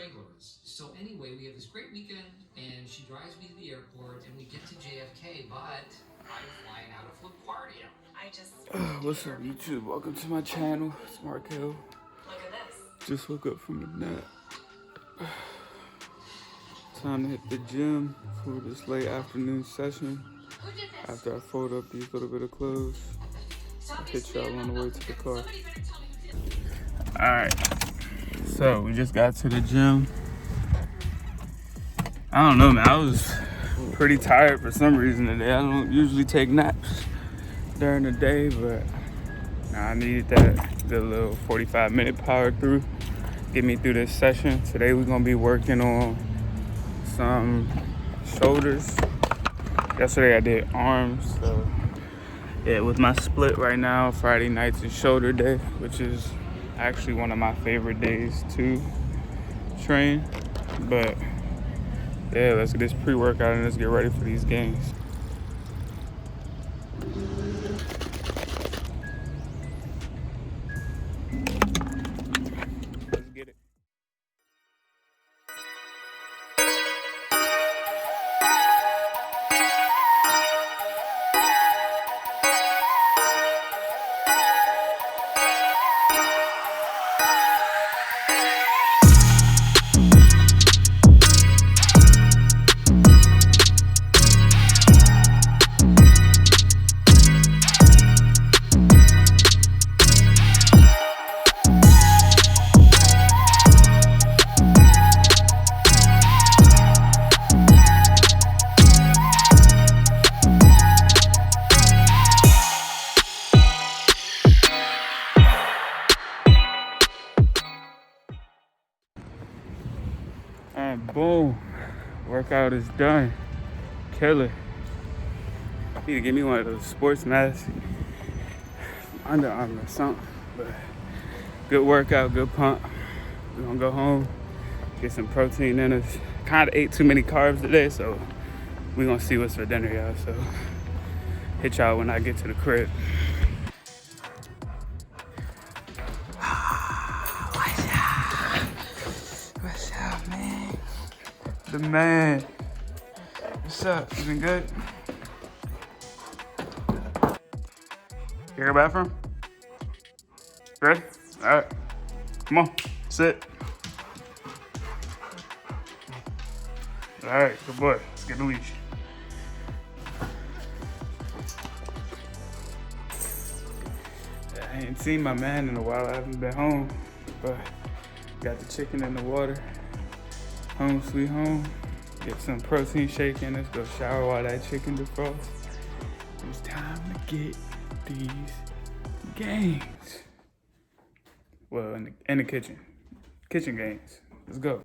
regulars. So anyway, we have this great weekend, and she drives me to the airport, and we get to JFK, but I'm flying out of LaGuardia. What's up, YouTube? Welcome to my channel. It's Marquell. Look at this. Just woke up from a nap. Time to hit the gym for this late afternoon session. After I fold up these little bit of clothes, I'll hit y'all on the way to the car. Alright, so we just got to the gym. I don't know, man. I was pretty tired for some reason today. I don't usually take naps during the day, but I needed that good little 45-minute power through, get me through this session. Today we're gonna be working on some shoulders. Yesterday I did arms, so yeah, with my split right now, Friday nights is shoulder day, which is actually one of my favorite days to train. But yeah, let's get this pre-workout and let's get ready for these games. Let's get it. And boom, workout is done. Killer. Need to give me one of those sports masks, Under Armour or something. But good workout, good pump. We're gonna go home, get some protein in us. Kind of ate too many carbs today, so we're gonna see what's for dinner, y'all. So hit y'all when I get to the crib. What's up, man? The man. What's up? You been good? You hear a bathroom? Ready? All right. Come on. Sit. All right. Good boy. Let's get the leash. I ain't seen my man in a while. I haven't been home, but got the chicken in the water. Home sweet home. Get some protein shake in. Let's go shower while that chicken defrosts. It's time to get these gains. Well, in the kitchen. Kitchen gains. Let's go.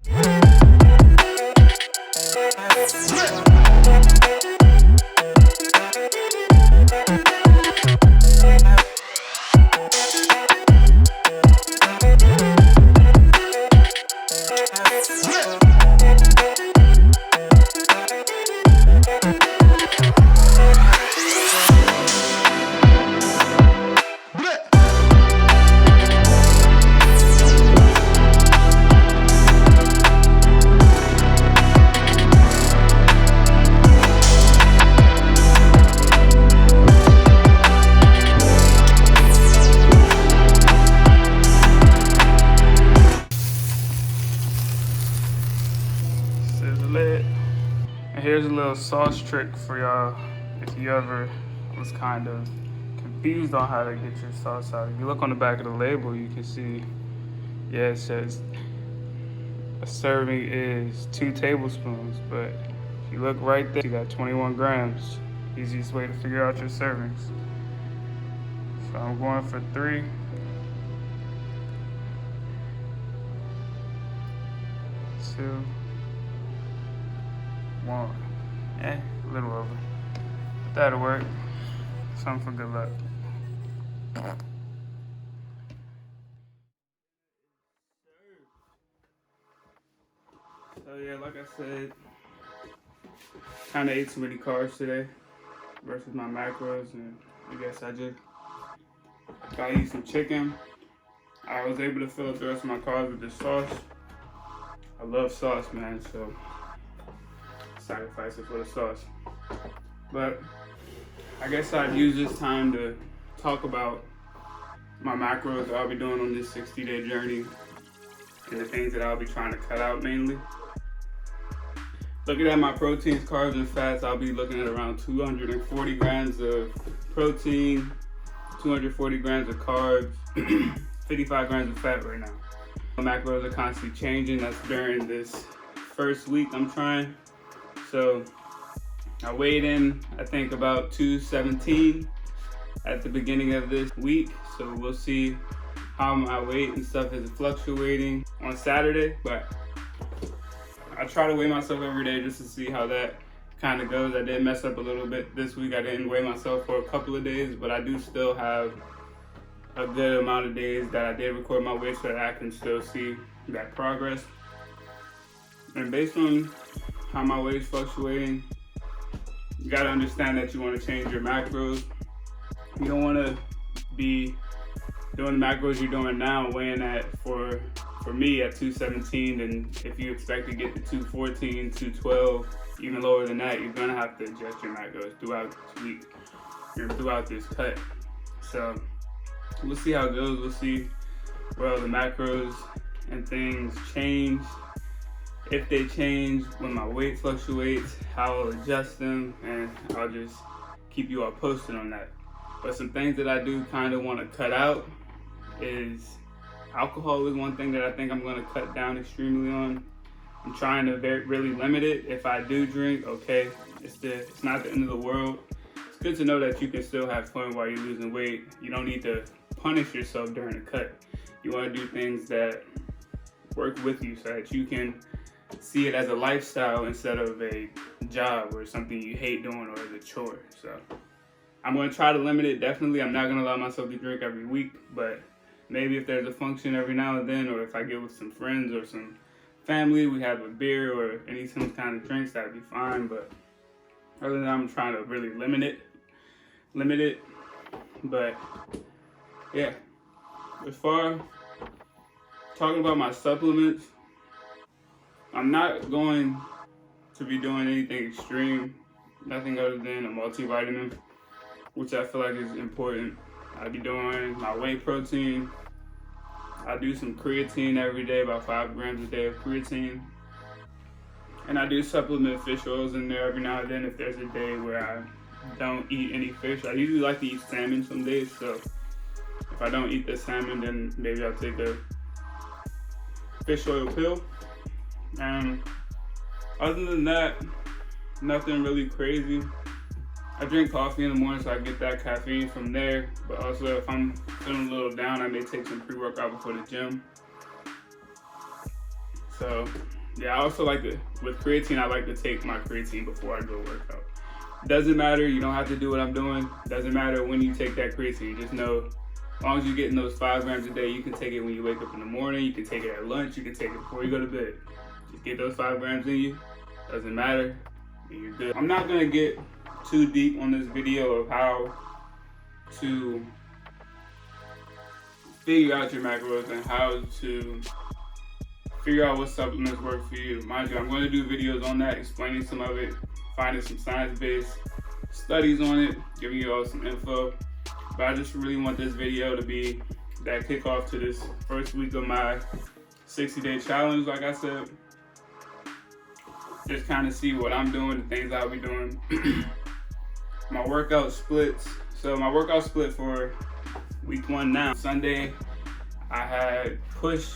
Here's a little sauce trick for y'all if you ever was kind of confused on how to get your sauce out. If you look on the back of the label, you can see, yeah, it says a serving is 2 tablespoons, but if you look right there, you got 21 grams. Easiest way to figure out your servings. So I'm going for 3. 2, 1. A little over. But that'll work. Something for good luck. So yeah, like I said, kind of ate too many carbs today versus my macros, and I guess I just got to eat some chicken. I was able to fill up the rest of my carbs with this sauce. I love sauce, man, so sacrifice it for the sauce. But I guess I'd use this time to talk about my macros I'll be doing on this 60-day journey and the things that I'll be trying to cut out mainly. Looking at my proteins, carbs, and fats, I'll be looking at around 240 grams of protein, 240 grams of carbs, 55 grams of fat right now. My macros are constantly changing. That's during this first week I'm trying. So I weighed in, I think about 217 at the beginning of this week. So we'll see how my weight and stuff is fluctuating on Saturday, but I try to weigh myself every day just to see how that kind of goes. I did mess up a little bit this week. I didn't weigh myself for a couple of days, but I do still have a good amount of days that I did record my weight so that I can still see that progress. And based on how my weight is fluctuating, you gotta understand that you wanna change your macros. You don't wanna be doing the macros you're doing now, weighing at, for me, at 217, and if you expect to get to 214, 212, even lower than that, you're gonna have to adjust your macros throughout this week, or throughout this cut. So we'll see how it goes. We'll see where the macros and things change. If they change, when my weight fluctuates, how I'll adjust them, and I'll just keep you all posted on that. But some things that I do kind of want to cut out is alcohol is one thing that I think I'm going to cut down extremely on. I'm trying to really limit it. If I do drink, okay, it's not the end of the world. It's good to know that you can still have fun while you're losing weight. You don't need to punish yourself during the cut. You want to do things that work with you so that you can see it as a lifestyle instead of a job or something you hate doing or as a chore. So I'm going to try to limit it. Definitely, I'm not going to allow myself to drink every week, but maybe if there's a function every now and then, or if I get with some friends or some family, we have a beer or some kind of drinks, that'd be fine. But other than that, I'm trying to really limit it. But yeah, as far talking about my supplements, I'm not going to be doing anything extreme, nothing other than a multivitamin, which I feel like is important. I'll be doing my whey protein. I do some creatine every day, about 5 grams a day of creatine. And I do supplement fish oils in there every now and then if there's a day where I don't eat any fish. I usually like to eat salmon some days, so if I don't eat the salmon, then maybe I'll take a fish oil pill. And other than that, nothing really crazy. I drink coffee in the morning, so I get that caffeine from there. But also, if I'm feeling a little down, I may take some pre-workout before the gym. So yeah, I also like to, with creatine, I like to take my creatine before I go work out. Doesn't matter, you don't have to do what I'm doing. Doesn't matter when you take that creatine. Just know, as long as you're getting those 5 grams a day, you can take it when you wake up in the morning, you can take it at lunch, you can take it before you go to bed. Just get those 5 grams in you. Doesn't matter, and you're good. I'm not gonna get too deep on this video of how to figure out your macros and how to figure out what supplements work for you. Mind you, I'm going to do videos on that, explaining some of it, finding some science-based studies on it, giving you all some info. But I just really want this video to be that kickoff to this first week of my 60-day challenge, like I said. Just kind of see what I'm doing, the things I'll be doing. My workout splits. So my workout split for week 1 now. Sunday, I had push.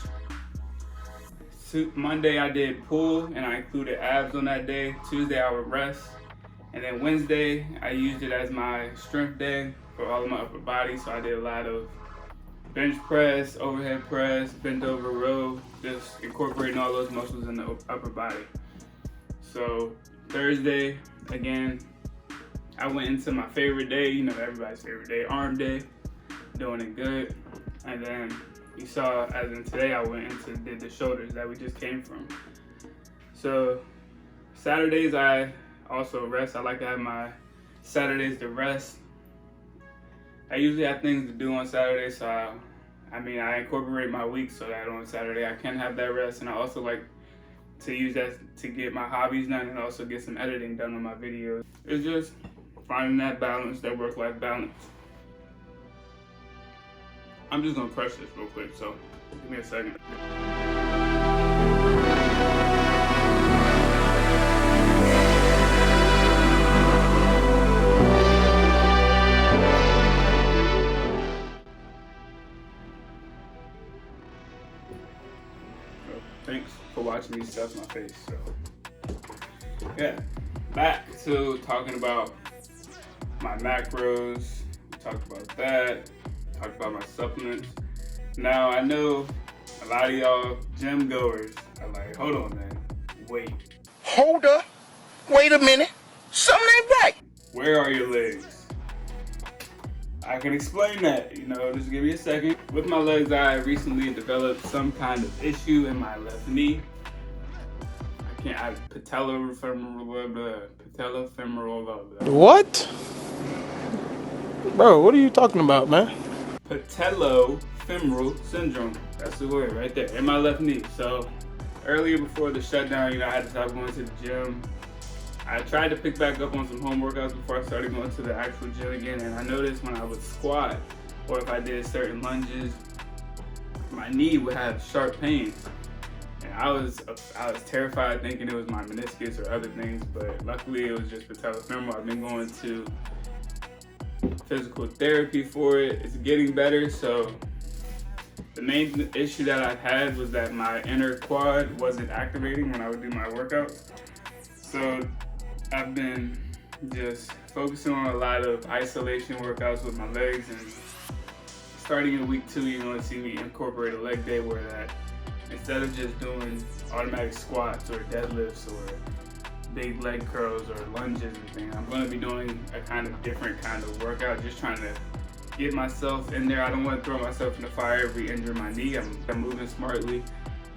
Monday, I did pull, and I included abs on that day. Tuesday, I would rest. And then Wednesday, I used it as my strength day for all of my upper body. So I did a lot of bench press, overhead press, bent over row, just incorporating all those muscles in the upper body. So Thursday, again, I went into my favorite day, you know, everybody's favorite day, arm day, doing it good. And then you saw, as in today, I went into did the shoulders that we just came from. So Saturdays, I also rest. I like to have my Saturdays to rest. I usually have things to do on Saturdays, so I incorporate my week so that on Saturday I can have that rest. And I also like to use that to get my hobbies done and also get some editing done on my videos. It's just finding that balance, that work-life balance. I'm just gonna crush this real quick, so give me a second. Thanks for watching me stuff my face. So yeah, back to talking about my macros. We talked about that. Talked about my supplements. Now I know a lot of y'all gym goers are like, hold on, man, wait. Hold up, wait a minute, something ain't right. Where are your legs? I can explain that, you know, just give me a second. With my legs, I recently developed some kind of issue in my left knee. Patellofemoral. What? Bro, what are you talking about, man? Patellofemoral syndrome. That's the word right there, in my left knee. So earlier before the shutdown, you know, I had to stop going to the gym. I tried to pick back up on some home workouts before I started going to the actual gym again, and I noticed when I would squat or if I did certain lunges, my knee would have sharp pains. And I was terrified thinking it was my meniscus or other things, but luckily it was just patellofemoral. I've been going to physical therapy for it. It's getting better. So the main issue that I had was that my inner quad wasn't activating when I would do my workout. So I've been just focusing on a lot of isolation workouts with my legs, and starting in week 2, you're going to see me incorporate a leg day where that instead of just doing automatic squats or deadlifts or big leg curls or lunges and things, I'm going to be doing a kind of different kind of workout, just trying to get myself in there. I don't want to throw myself in the fire, re-injure my knee. I'm moving smartly,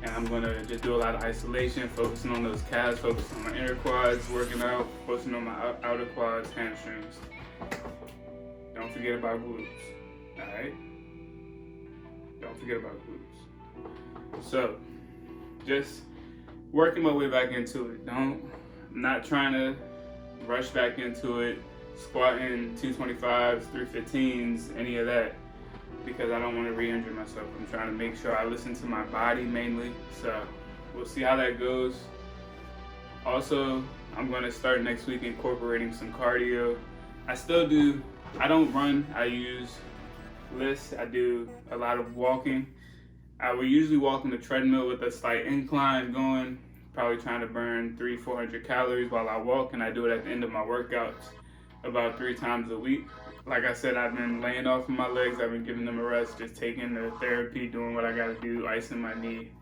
and I'm going to just do a lot of isolation, focusing on those calves, focusing on my inner quads, working out, focusing on my outer quads, hamstrings. Don't forget about glutes, all right? Don't forget about glutes. So, just working my way back into it. I'm not trying to rush back into it, squatting 225s, 315s, any of that, because I don't want to re-injure myself. I'm trying to make sure I listen to my body mainly. So, we'll see how that goes. Also, I'm going to start next week incorporating some cardio. I don't run, I use lifts. I do a lot of walking. I would usually walk on the treadmill with a slight incline going, probably trying to burn 300-400 calories while I walk, and I do it at the end of my workouts about 3 times a week. Like I said, I've been laying off of my legs, I've been giving them a rest, just taking the therapy, doing what I gotta do, icing my knee.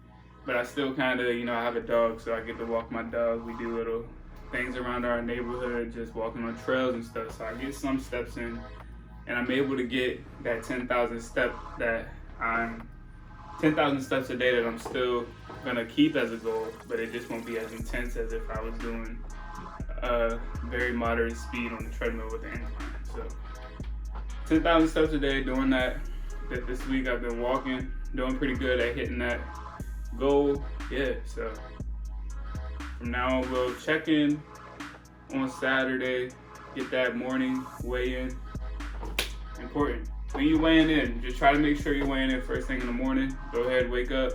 But I still kind of, you know, I have a dog, so I get to walk my dog. We do little things around our neighborhood, just walking on trails and stuff, so I get some steps in, and I'm able to get that 10,000 steps a day that I'm still gonna keep as a goal, but it just won't be as intense as if I was doing a very moderate speed on the treadmill with the incline. So 10,000 steps a day, doing that. This week I've been walking, doing pretty good at hitting that goal. Yeah, so from now on we'll check in on Saturday, get that morning weigh-in. Important. When you're weighing in, just try to make sure you're weighing in first thing in the morning. Go ahead, wake up,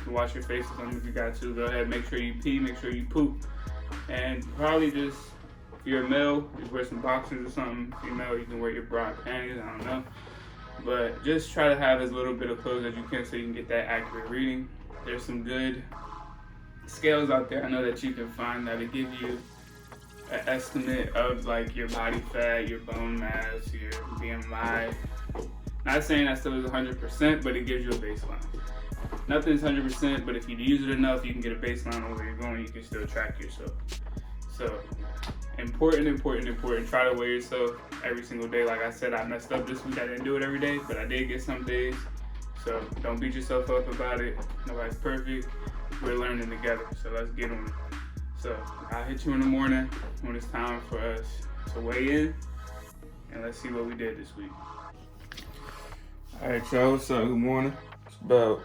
wash your face or something if you got to. Go ahead, make sure you pee, make sure you poop. And probably just, if you're a male, just wear some boxers or something. Female, you can wear your bra and panties, I don't know. But just try to have as little bit of clothes as you can so you can get that accurate reading. There's some good scales out there I know that you can find that'll give you an estimate of like your body fat, your bone mass, your BMI. Not saying that still is 100%, but it gives you a baseline. Nothing's 100%, but if you use it enough, you can get a baseline on where you're going. You can still track yourself. So important. Try to weigh yourself every single day. Like I said, I messed up this week. I didn't do it every day, but I did get some days. So don't beat yourself up about it. Nobody's perfect. We're learning together. So let's get on it. So I'll hit you in the morning when it's time for us to weigh in, and let's see what we did this week. All right, y'all, what's up? Good morning. It's about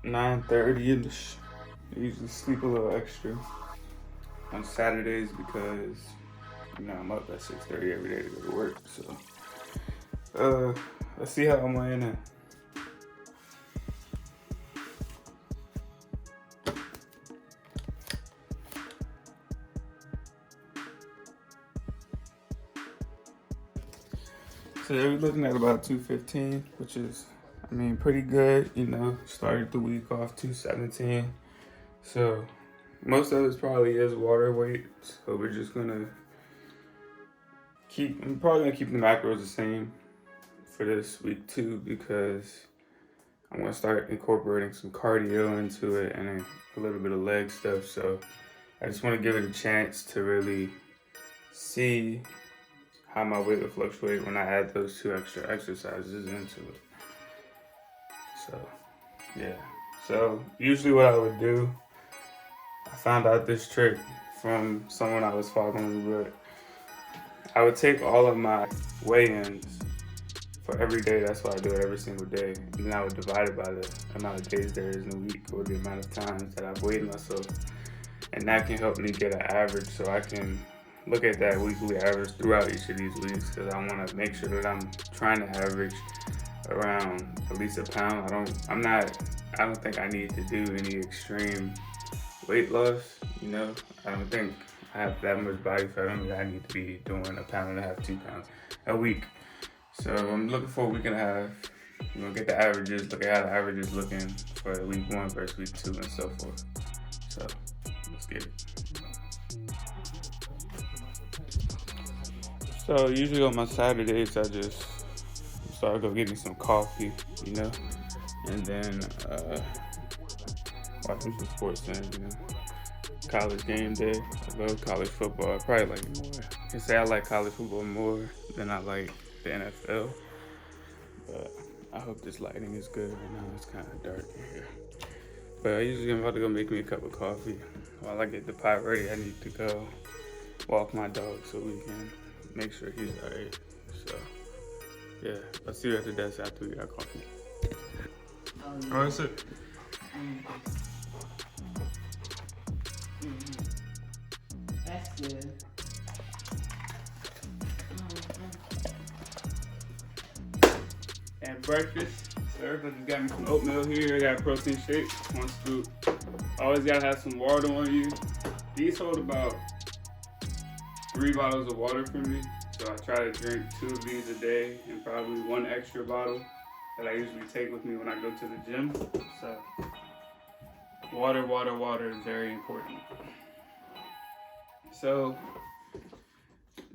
9:30-ish I usually sleep a little extra on Saturdays because, you know, I'm up at 6:30 every day to go to work. So, let's see how I'm weighing in. So we're looking at about 215, which is, I mean, pretty good. You know, started the week off 217. So most of it probably is water weight. So we're just gonna I'm probably gonna keep the macros the same for this week too, because I'm gonna start incorporating some cardio into it and a little bit of leg stuff. So I just want to give it a chance to really see how my weight will fluctuate when I add those 2 extra exercises into it. So, yeah. So, usually what I would do, I found out this trick from someone I was following, but I would take all of my weigh-ins for every day. That's why I do it every single day. And then I would divide it by the amount of days there is in a week, or the amount of times that I've weighed myself. And that can help me get an average, so I can look at that weekly average throughout each of these weeks, because I want to make sure that I'm trying to average around at least a pound. I don't think I need to do any extreme weight loss. You know, I don't think I have that much body fat on me that I need to be doing 1.5 pounds, 2 pounds a week. So I'm looking for a week and a half. We're gonna get the averages, look at how the average is looking for week 1 versus week 2 and so forth. So let's get it. So usually on my Saturdays, I just start go get me some coffee, you know, and then watching some sports then, you know. College game day, I love college football. I probably like more. I can say I like college football more than I like the NFL, but I hope this lighting is good right now. It's kind of dark in here. But I usually am about to go make me a cup of coffee. While I get the pot ready, I need to go walk my dog so we can make sure he's alright. So, yeah, I'll see you at the desk after we got coffee. Alright, sit. That's good. And breakfast, sir. I just got me some oatmeal here. I got a protein shake, 1 scoop. Always gotta have some water on you. These hold about 3 bottles of water for me. So I try to drink 2 of these a day and probably 1 extra bottle that I usually take with me when I go to the gym. So water is very important. So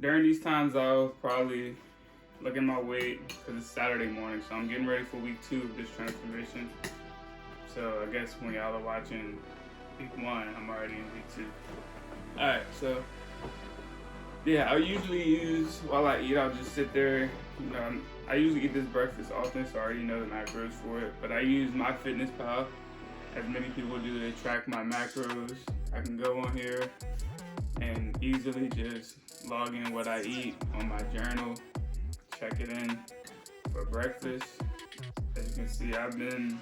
during these times, I'll probably look at my weight because it's Saturday morning. So I'm getting ready for week 2 of this transformation. So I guess when y'all are watching week 1, I'm already in week 2. All right, so yeah, I usually use, while I eat, I'll just sit there. You know, I usually eat this breakfast often, so I already know the macros for it. But I use MyFitnessPal, as many people do, to track my macros. I can go on here and easily just log in what I eat on my journal, check it in for breakfast. As you can see, I've been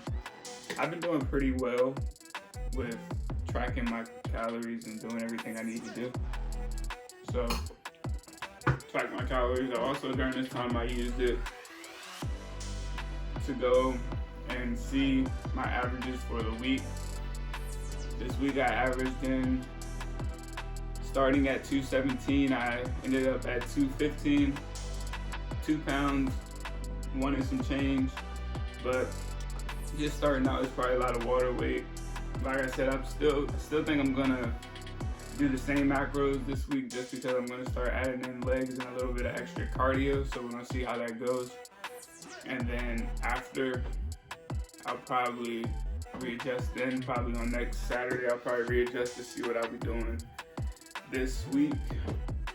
doing pretty well with tracking my calories and doing everything I need to do. So, track my calories. Also during this time, I used it to go and see my averages for the week. This week I averaged in, starting at 217, I ended up at 215, 2 pounds, 1 and some change. But just starting out is probably a lot of water weight. Like I said, I still think I'm gonna do the same macros this week, just because I'm gonna start adding in legs and a little bit of extra cardio. So we're gonna see how that goes. And then after, I'll probably readjust then. Probably on next Saturday, I'll probably readjust to see what I'll be doing this week.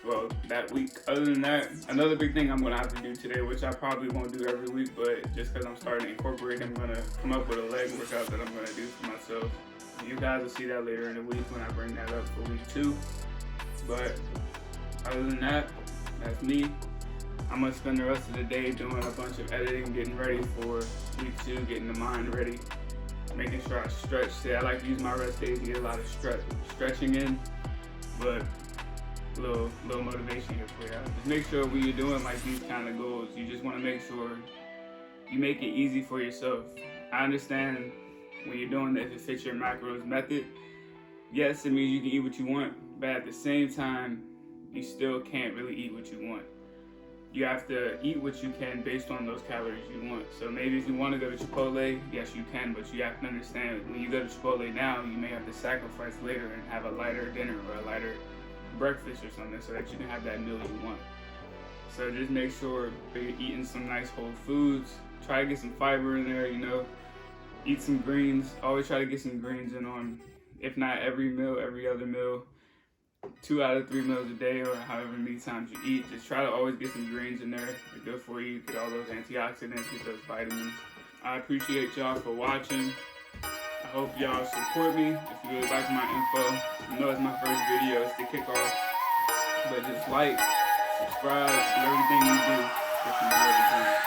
Well, that week. Other than that, another big thing I'm gonna have to do today, which I probably won't do every week, but just because I'm starting to incorporate, I'm gonna come up with a leg workout that I'm gonna do for myself. You guys will see that later in the week when I bring that up for week 2. But other than that, that's me. I'm gonna spend the rest of the day doing a bunch of editing, getting ready for week 2, getting the mind ready. making sure I stretch. See, I like to use my rest days to get a lot of stretching in, but little motivation here for you. Just make sure when you're doing like these kind of goals, you just want to make sure you make it easy for yourself. I understand when you're doing the if it fits your macros method, yes, it means you can eat what you want, but at the same time, you still can't really eat what you want. You have to eat what you can based on those calories you want. So maybe if you want to go to Chipotle, yes you can, but you have to understand when you go to Chipotle now, you may have to sacrifice later and have a lighter dinner or a lighter breakfast or something so that you can have that meal you want. So just make sure that you're eating some nice whole foods. Try to get some fiber in there, you know. Eat some greens. Always try to get some greens in on, if not every meal, every other meal. 2 out of 3 meals a day or however many times you eat. Just try to always get some greens in there. They're good for you. Get all those antioxidants, get those vitamins. I appreciate y'all for watching. I hope y'all support me. If you really like my info, you know it's my first video, it's the kickoff. But just like, subscribe, do everything you do. Just enjoy the time.